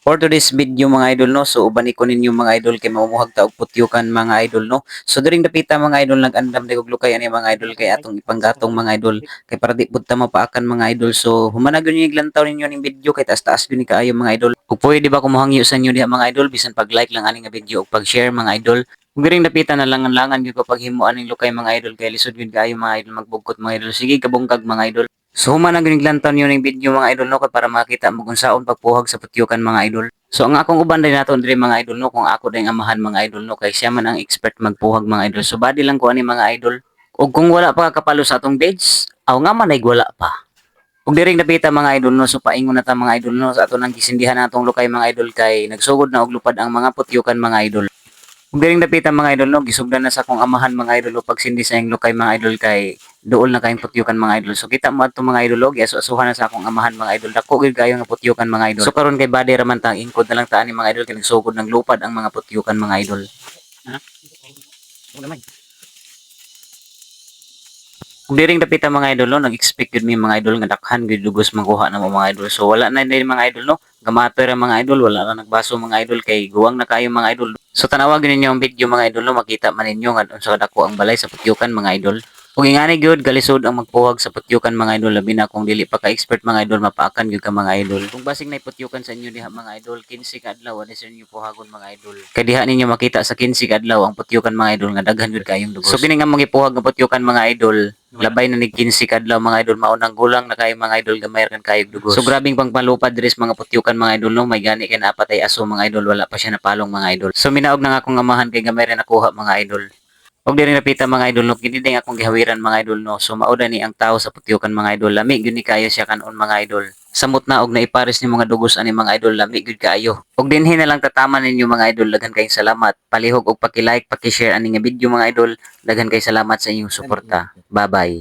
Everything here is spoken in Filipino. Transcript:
For today's video mga idol no, so ubani ko ninyo mga idol kay mamumuhag ta og putyukan mga idol no. So during dapita mga idol nag-andam day og lukay ani mga idol kay atong ipanggatong mga idol kay para di pud ta mapaakan mga idol. So humanag gyud glantaw ninyo ning video kay taas-taas gyud ni kaayo mga idol. Ug pwede ba ko mohangyo sa inyo diha mga idol bisan pag-like lang ani nga video ug pag-share mga idol. Kung during dapita na langan-langan gyud ko paghimuan ning lukay mga idol kay lisod gyud kaayo mga idol magbugkot mga idol. Sige kabungkag mga idol. So human ang giniglantaw niyo ning video mga idol no kay para makita mo kung saon pagpuhag sa putyukan mga idol. So ang akong uban din naton diri mga idol no kung ako din amahan mga idol no kay siya man ang expert magpuhag mga idol. So body lang ko ani mga idol. Ug kung wala pa ka kapalo sa atong page, aw nga man ay wala pa. Ug diring napita mga idol no so paingon na ta mga idol no sa aton ang gisindihan natong lukay mga idol kay nagsugod na og lupad ang mga putyukan mga idol. Ug diring dapita mga idol no gisugdan na sa akong amahan mga idol o pagsindi sa iyang lukay mga idol kay duol na kayong putyukan mga idol. So kita mo adto mga idol og aso-asuhan na sa akong amahan mga idol. Dako gyud kayo nga putyukan mga idol. So karon kay body raman ta ingkod na lang ta ani mga idol kay nagsugod ng lupad ang mga putyukan mga idol. Ha? Wala man. Kung diring dapita mga idol no, nag-expect gyud mi mga idol nga dakhan gyud dugos makuha na mo mga idol. So wala na din mga idol no. Gamatoy ra mga idol, wala na nagbaso mga idol kay guwang na kayo mga idol. So tanawag ninyo ang video mga idol no, makita man ninyo nga unsa dako ang balay sa putyukan mga idol. Ug ingani gyud galisod ang magpuhag sa putyukan mga idol labi na kung dili pa ka expert mga idol mapaakan gyud ka mga idol. Kung basig na putyukan sa inyo diha mga idol 15 ka adlaw ani sa inyo puhagon mga idol. Kay diha ninyo makita sa 15 ka adlaw ang putyukan mga idol nga daghan gyud kayong dugos. So kini nga magipuhag nga putyukan mga idol labay na ni 15 kadlaw mga idol maunang gulang na kayo mga idol gamay kan kayog dugos. So grabing pangpalupad diri mga putyukan mga idol no may gani kay apat ay aso mga idol wala pa siya napalong mga idol. So minaog na nga akong amahan kay gamay ra nakuha mga idol. Og diri napita mga idol no kini din akong gihawiran mga idol no. So mauda ni ang tao sa putyukan mga idol lami gyud ni kayo siya kanon mga idol. Samot na og naipares ni mga dugos ani mga idol lami gyud kaayo. Og dinhi na lang tataman ninyo mga idol daghan kayong salamat. Palihog og paki-like, paki-share ani nga video mga idol. Daghan kay salamat sa inyong suporta. Bye-bye.